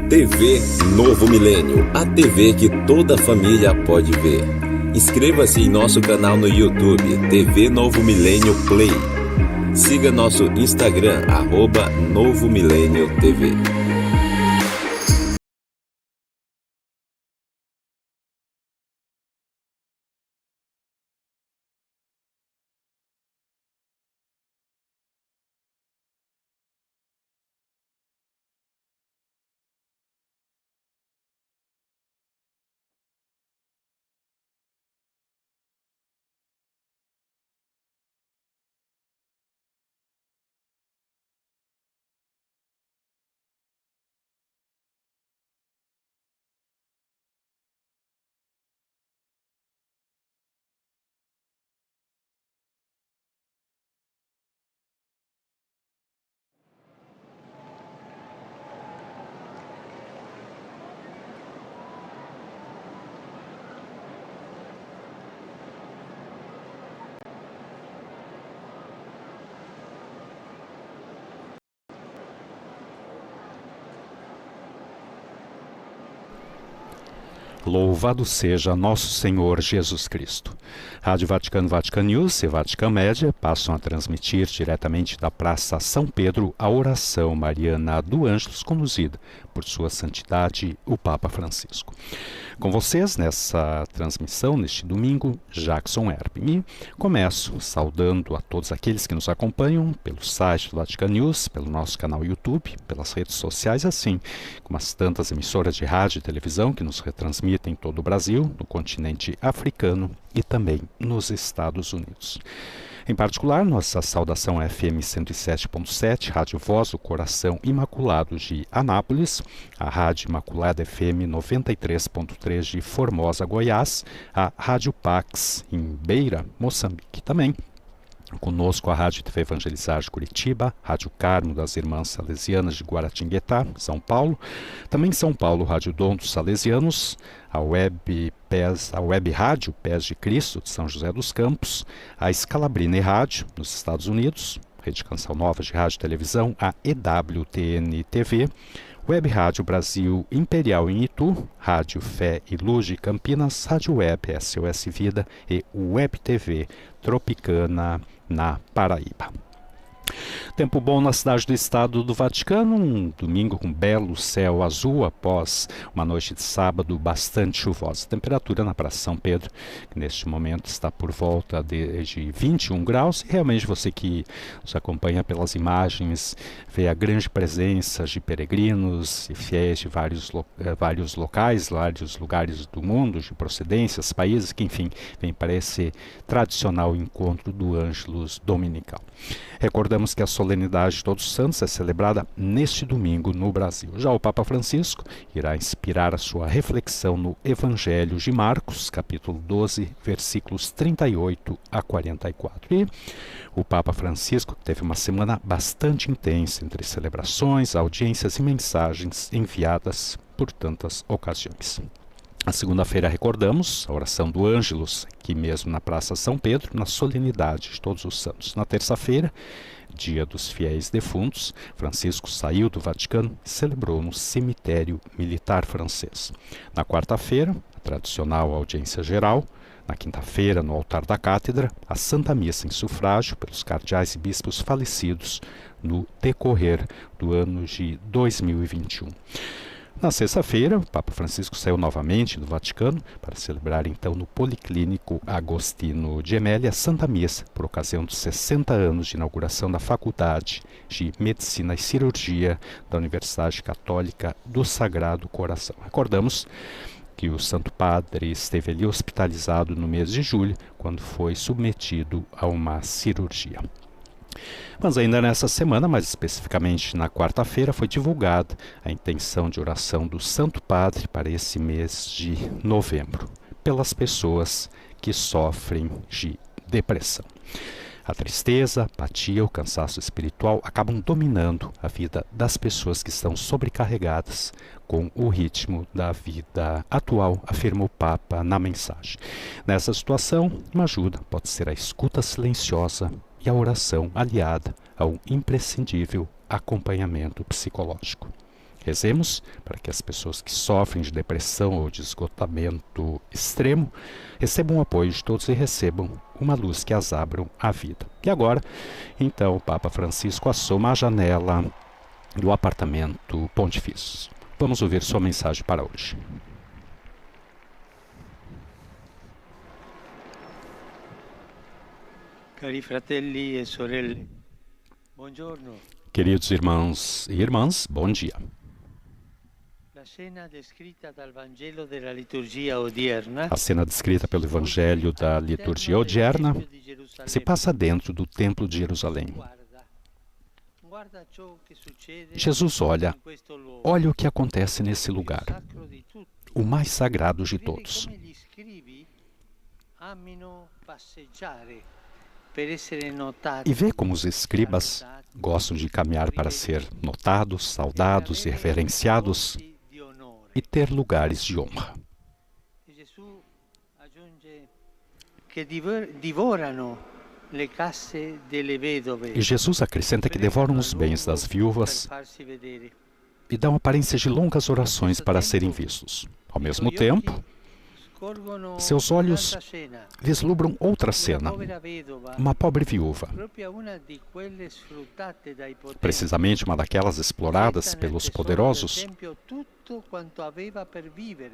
TV Novo Milênio, a TV que toda família pode ver. Inscreva-se em nosso canal no YouTube, TV Novo Milênio Play. Siga nosso Instagram, @Novo Milênio TV. Louvado seja nosso Senhor Jesus Cristo. Rádio Vaticano, Vatican News e Vatican Média passam a transmitir diretamente da Praça São Pedro a oração mariana do Ângelus, conduzida por Sua Santidade, o Papa Francisco. Com vocês nessa transmissão, neste domingo, Jackson Herb. E começo saudando a todos aqueles que nos acompanham pelo site do Vatican News, pelo nosso canal YouTube, pelas redes sociais, assim como as tantas emissoras de rádio e televisão que nos retransmitem em todo o Brasil, no continente africano e também nos Estados Unidos. Em particular, nossa saudação é FM 107.7, Rádio Voz do Coração Imaculado de Anápolis, a Rádio Imaculada FM 93.3 de Formosa, Goiás, a Rádio Pax em Beira, Moçambique também. Conosco a Rádio TV Evangelizar de Curitiba, Rádio Carmo das Irmãs Salesianas de Guaratinguetá, São Paulo. Também em São Paulo, Rádio Dom dos Salesianos, a Web Rádio Pés de Cristo de São José dos Campos, a Scalabrine Rádio nos Estados Unidos, Rede Canção Nova de Rádio e Televisão, a EWTN TV, Web Rádio Brasil Imperial em Itu, Rádio Fé e Luz de Campinas, Rádio Web SOS Vida e Web TV Tropicana na Paraíba. Tempo bom na cidade do Estado do Vaticano, um domingo com belo céu azul após uma noite de sábado bastante chuvosa. Temperatura na Praça São Pedro, que neste momento está por volta de 21 graus. E realmente você que nos acompanha pelas imagens vê a grande presença de peregrinos e fiéis de vários locais, vários lugares do mundo, de procedências, países, que enfim, vem para esse tradicional encontro do Ângelus Dominical. Recordamos que a solenidade de Todos os Santos é celebrada neste domingo no Brasil. Já o Papa Francisco irá inspirar a sua reflexão no Evangelho de Marcos, capítulo 12, versículos 38 a 44. E o Papa Francisco teve uma semana bastante intensa entre celebrações, audiências e mensagens enviadas por tantas ocasiões. Na segunda-feira recordamos a oração do Ângelus, aqui mesmo na Praça São Pedro, na solenidade de Todos os Santos. Na terça-feira, dia dos fiéis defuntos, Francisco saiu do Vaticano e celebrou no cemitério militar francês. Na quarta-feira, a tradicional audiência geral. Na quinta-feira, no altar da cátedra, a Santa Missa em sufrágio pelos cardeais e bispos falecidos no decorrer do ano de 2021. Na sexta-feira, o Papa Francisco saiu novamente do Vaticano para celebrar então no Policlínico Agostino Gemelli a Santa Missa por ocasião dos 60 anos de inauguração da Faculdade de Medicina e Cirurgia da Universidade Católica do Sagrado Coração. Recordamos que o Santo Padre esteve ali hospitalizado no mês de julho, quando foi submetido a uma cirurgia. Mas ainda nessa semana, mais especificamente na quarta-feira, foi divulgada a intenção de oração do Santo Padre para esse mês de novembro, pelas pessoas que sofrem de depressão. A tristeza, a apatia, o cansaço espiritual acabam dominando a vida das pessoas que estão sobrecarregadas com o ritmo da vida atual, afirma o Papa na mensagem. Nessa situação, uma ajuda pode ser a escuta silenciosa e a oração aliada ao imprescindível acompanhamento psicológico. Rezemos para que as pessoas que sofrem de depressão ou de esgotamento extremo recebam o apoio de todos e recebam uma luz que as abram à vida. E agora, então, o Papa Francisco assoma a janela do apartamento Pontifício. Vamos ouvir sua mensagem para hoje. Cari fratelli e sorelle, buongiorno. Queridos irmãos e irmãs, bom dia. A cena descrita pelo Evangelho da liturgia odierna se passa dentro do Templo de Jerusalém. Jesus olha o que acontece nesse lugar, o mais sagrado de todos. E vê como os escribas gostam de caminhar para ser notados, saudados e reverenciados e ter lugares de honra. E Jesus acrescenta que devoram os bens das viúvas e dão aparência de longas orações para serem vistos. Ao mesmo tempo, seus olhos vislumbram outra cena, uma pobre viúva, precisamente uma daquelas exploradas pelos poderosos,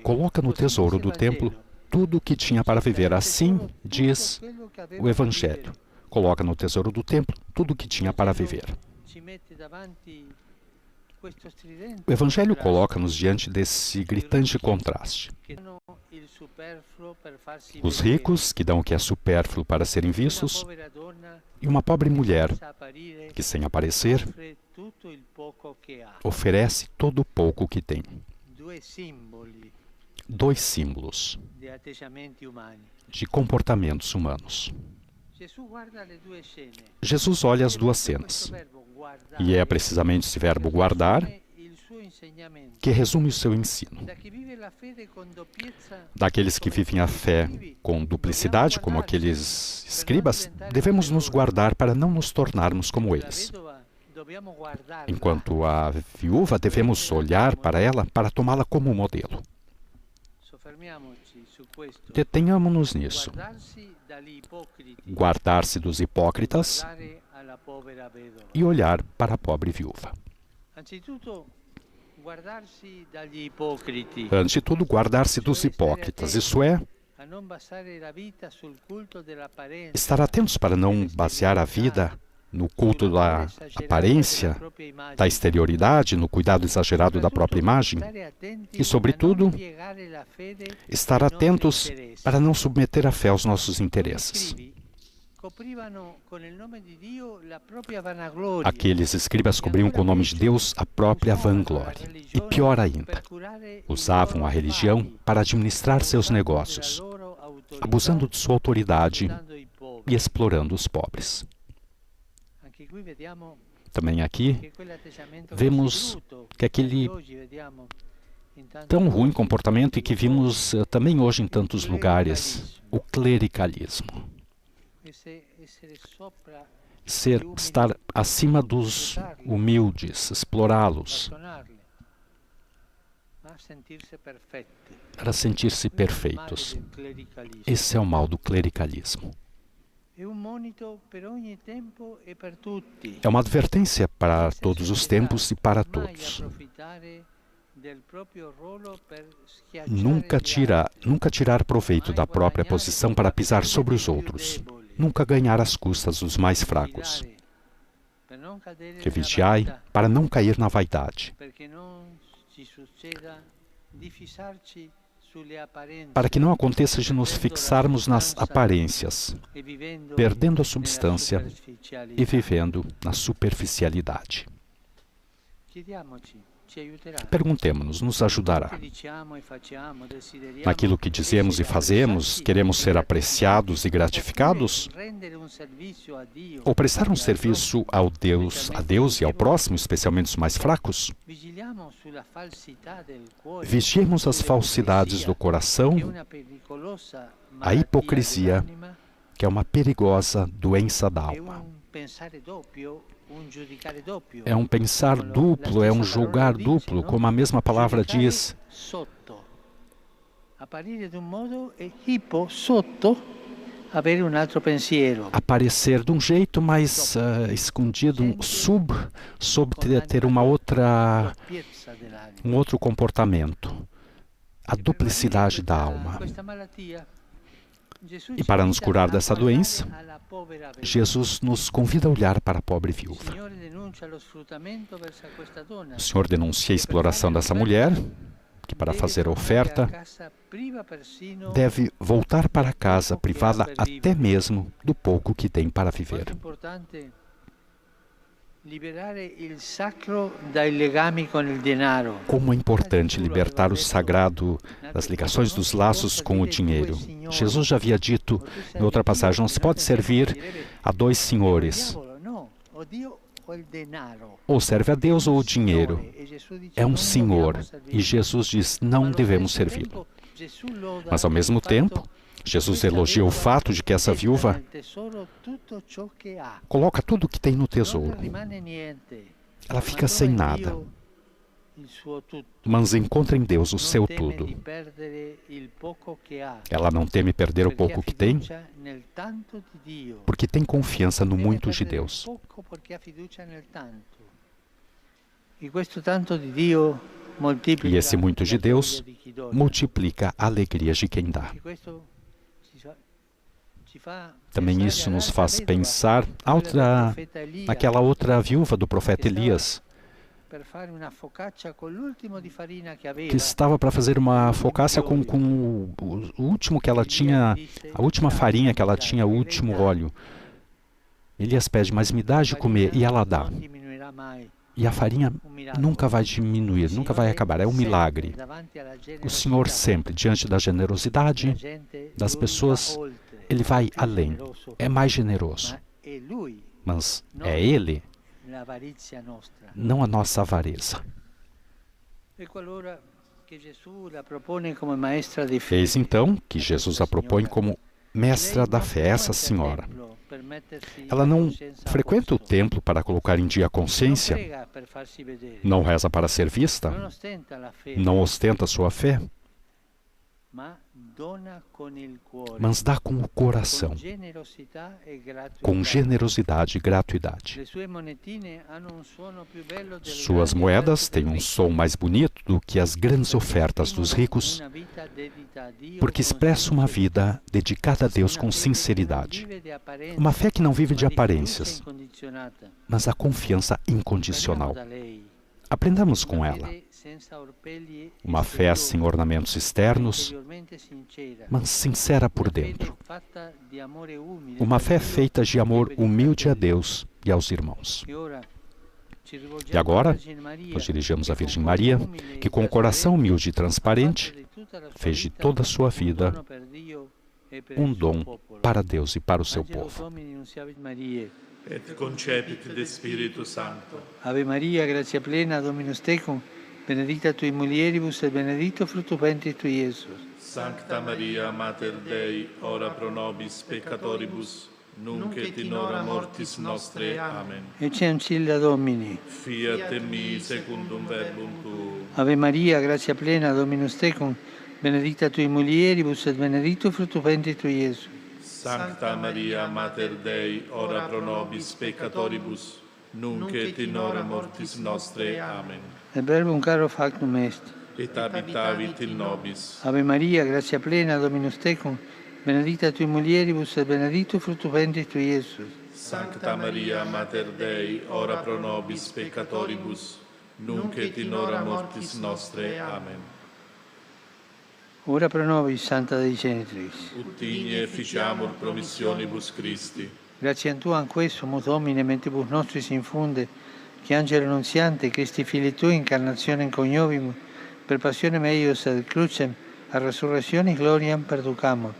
coloca no tesouro do templo tudo o que tinha para viver. Assim diz o Evangelho. Coloca no tesouro do templo tudo o que tinha para viver. O Evangelho coloca-nos diante desse gritante contraste. Os ricos, que dão o que é supérfluo para serem vistos, e uma pobre mulher, que sem aparecer, oferece todo o pouco que tem. Dois símbolos de comportamentos humanos. Jesus olha as duas cenas, e é precisamente esse verbo guardar que resume o seu ensino. Daqueles que vivem a fé com duplicidade, como aqueles escribas, devemos nos guardar para não nos tornarmos como eles. Enquanto a viúva, devemos olhar para ela para tomá-la como modelo. Detenhamos-nos nisso. Guardar-se dos hipócritas e olhar para a pobre viúva. Antes de tudo, guardar-se dos hipócritas, isso é, estar atentos para não basear a vida no culto da aparência, da exterioridade, no cuidado exagerado da própria imagem e, sobretudo, estar atentos para não submeter a fé aos nossos interesses. Aqueles escribas cobriam com o nome de Deus a própria vanglória. E pior ainda, usavam a religião para administrar seus negócios, abusando de sua autoridade e explorando os pobres. Também aqui vemos que aquele tão ruim comportamento e que vimos também hoje em tantos lugares, o clericalismo. Estar acima dos humildes, explorá-los, para sentir-se perfeitos. Esse é o mal do clericalismo. É uma advertência para todos os tempos e para todos. Nunca tirar proveito da própria posição para pisar sobre os outros. Nunca ganhar às custas dos mais fracos. Que vigiai para não cair na vaidade. Para que não aconteça de nos fixarmos nas aparências, perdendo a substância e vivendo na superficialidade. Perguntemo-nos, nos ajudará? Naquilo que dizemos e fazemos, queremos ser apreciados e gratificados? Ou prestar um serviço a Deus e ao próximo, especialmente os mais fracos? Vigiemos as falsidades do coração, a hipocrisia, que é uma perigosa doença da alma. É um pensar duplo, é um julgar duplo, como a mesma palavra diz. Apparire de um modo e tipo sotto avere um outro pensiero. Aparecer de um jeito, mas escondido, sob ter um outro comportamento. A duplicidade da alma. E para nos curar dessa doença, Jesus nos convida a olhar para a pobre viúva. O Senhor denuncia a exploração dessa mulher, que para fazer a oferta deve voltar para casa, privada até mesmo do pouco que tem para viver. Como é importante libertar o sagrado das ligações dos laços com o dinheiro. Jesus já havia dito em outra passagem, não se pode servir a dois senhores. Ou serve a Deus ou o dinheiro. É um senhor. E Jesus diz, não devemos servi-lo. Mas ao mesmo tempo, Jesus elogia o fato de que essa viúva coloca tudo o que tem no tesouro. Ela fica sem nada, mas encontra em Deus o seu tudo. Ela não teme perder o pouco que tem, porque tem confiança no muito de Deus. E esse muito de Deus multiplica a alegria de quem dá. Também isso nos faz pensar naquela outra viúva do profeta Elias, que estava para fazer uma focaccia com o último que ela tinha, a última farinha que ela tinha, o último óleo. Elias pede, mas me dá de comer, e ela dá. E a farinha nunca vai diminuir, nunca vai acabar, é um milagre. O Senhor sempre, diante da generosidade das pessoas, Ele vai além, é mais generoso. Mas é Ele, não a nossa avareza. Eis então que Jesus a propõe como mestra da fé, essa senhora. Ela não frequenta o templo para colocar em dia a consciência, não reza para ser vista, não ostenta sua fé, mas dá com o coração, com generosidade e gratuidade. Suas moedas têm um som mais bonito do que as grandes ofertas dos ricos, porque expressa uma vida dedicada a Deus com sinceridade. Uma fé que não vive de aparências, mas a confiança incondicional. Aprendamos com ela. Uma fé sem ornamentos externos, mas sincera por dentro. Uma fé feita de amor humilde a Deus e aos irmãos. E agora, nos dirigimos à Virgem Maria, que com o coração humilde e transparente, fez de toda a sua vida um dom para Deus e para o seu povo. Et concepit de Spiritu Sancto. Ave Maria, gratia plena, Dominus tecum, benedicta tui mulieribus et benedictus fructus ventris tui, Iesus. Sancta Maria, Mater Dei, ora pro nobis peccatoribus, nunc et in hora mortis nostre. Amen. Ecce ancilla Domini. Fiat in mi secundum verbum tuum. Ave Maria, gratia plena, Dominus tecum, benedicta tui mulieribus et benedictus fructus ventris tui, Iesus. Sancta Maria, Mater Dei, ora pro nobis peccatoribus, nunc et in hora mortis nostre. Amen. Et verbum caro factum est. Et habitavit in nobis. Ave Maria, gratia plena, Dominus tecum, benedicta tui mulieribus et benedictus fructus ventris tui, Iesus. Sancta Maria, Mater Dei, ora pro nobis peccatoribus, nunc et in hora mortis nostre. Amen. Ora pro nobis, Santa Dei Genitrix. Ut igne ficiamur promissionibus Christi. Grazie a Tu anque sumus Domine, mentibus nostris infunde, che Angelo Annunziante, Christi Fili Tui, incarnationem coniovimus, per passione meius ad crucem, a resurrectionis gloriam perducamur.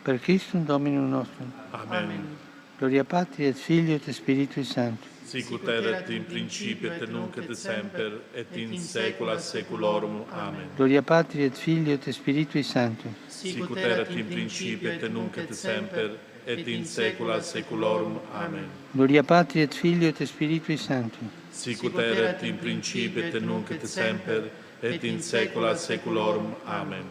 Per Christum Dominum nostrum. Amen. Gloria Patri et Filio et Spiritui Sancto. Sicut erat in principio et nunc et semper et in saecula saeculorum. Amen. Gloria Patri et Filio et Spiritui Sancto. Sicut erat in principio et nunc et semper et in saecula saeculorum. Amen. Gloria Patri et Filio et Spiritui Sancti. Sicut erat in principio et nunc et semper, et in saecula saeculorum. Amen.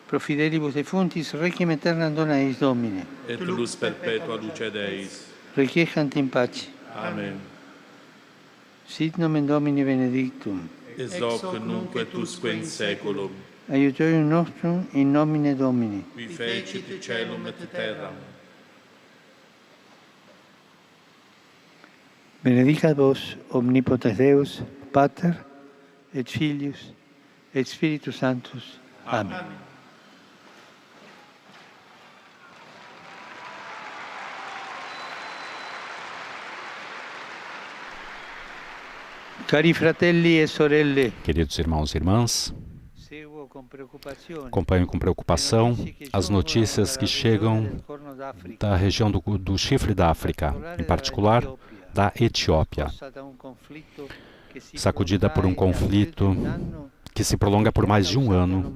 Pro fidelibus defunctis requiem aeternam dona eis Domine. Et lux perpetua lucet eis. Requiescant in pace. Amen. Sit nomen Domini benedictum. Ex hoc nunc et usque in saeculum. Aiutorium nostrum in nomine Domini. Qui fecit caelum et terram. Benedicat vos omnipotens Deus, Pater et Filius et Spiritus Sanctus. Amen. Cari fratelli e sorelle, Queridos irmãos e irmãs, seguo com preocupazione acompanho com preocupação as notícias que chegam da região do Chifre da África, em particular da Etiópia, sacudida por um conflito que se prolonga por mais de um ano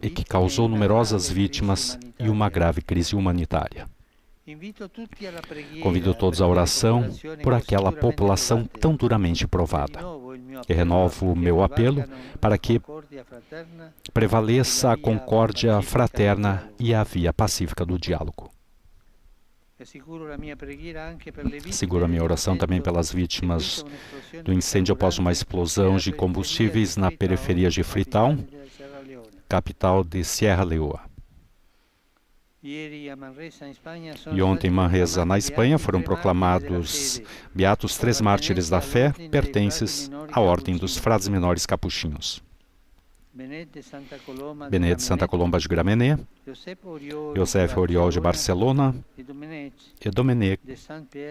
e que causou numerosas vítimas e uma grave crise humanitária. Convido todos à oração por aquela população tão duramente provada. E renovo o meu apelo para que prevaleça a concórdia fraterna e a via pacífica do diálogo. Seguro a minha oração também pelas vítimas do incêndio após uma explosão de combustíveis na periferia de Freetown, capital de Sierra Leoa. E ontem em Manresa, na Espanha, foram proclamados beatos 3 mártires da fé, pertences à Ordem dos Frades Menores Capuchinhos. Benet de Santa Colomba de Gramenet, José Oriol de Barcelona e Dominique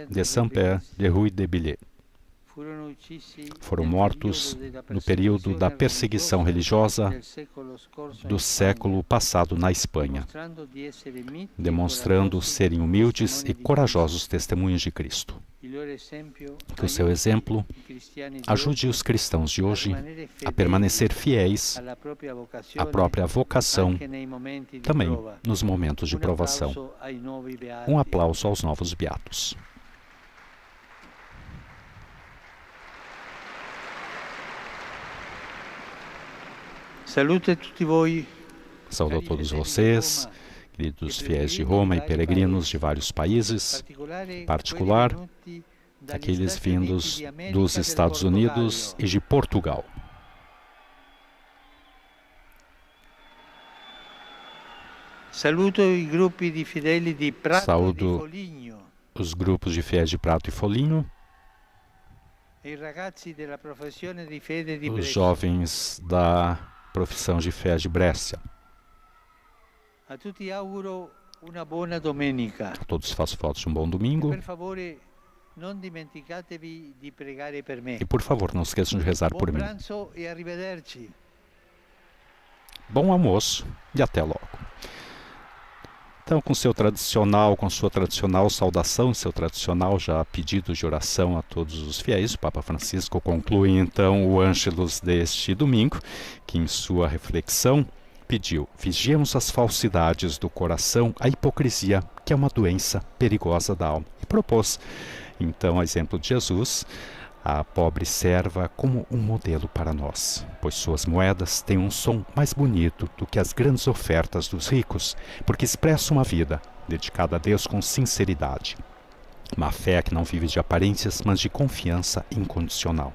de Saint-Père de Rue de Billet. Foram mortos no período da perseguição religiosa do século passado na Espanha, demonstrando serem humildes e corajosos testemunhos de Cristo. Que o seu exemplo ajude os cristãos de hoje a permanecer fiéis à própria vocação, também nos momentos de provação. Um aplauso aos novos beatos. Saúdo a todos vocês, queridos fiéis de Roma e peregrinos de vários países, em particular aqueles vindos dos Estados Unidos e de Portugal. Saúdo os grupos de fiéis de Prato e Foligno, os jovens da profissão de fé de Brescia. A todos faço fotos de um bom domingo. E por favor, não esqueçam de rezar por mim. Bom almoço e até logo. Então, com sua tradicional saudação, seu tradicional já pedido de oração a todos os fiéis, o Papa Francisco conclui então o Ângelus deste domingo, que em sua reflexão pediu: vigiemos as falsidades do coração, a hipocrisia, que é uma doença perigosa da alma. E propôs, então, a exemplo de Jesus, a pobre serva como um modelo para nós, pois suas moedas têm um som mais bonito do que as grandes ofertas dos ricos, porque expressam uma vida dedicada a Deus com sinceridade. Uma fé que não vive de aparências, mas de confiança incondicional.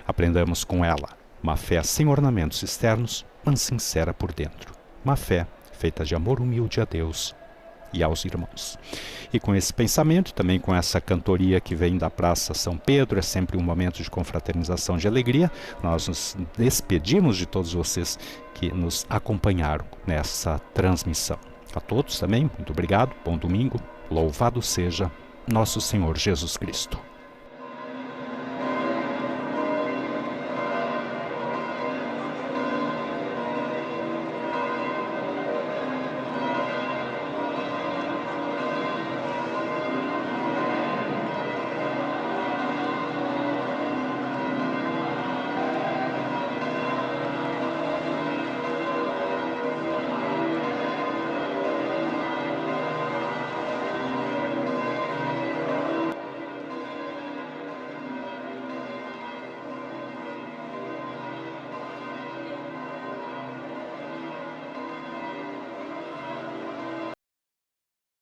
Aprendamos com ela, uma fé sem ornamentos externos, mas sincera por dentro. Uma fé feita de amor humilde a Deus e aos irmãos. E com esse pensamento, também com essa cantoria que vem da Praça São Pedro, é sempre um momento de confraternização, de alegria, nós nos despedimos de todos vocês que nos acompanharam nessa transmissão. A todos também, muito obrigado, bom domingo, louvado seja nosso Senhor Jesus Cristo.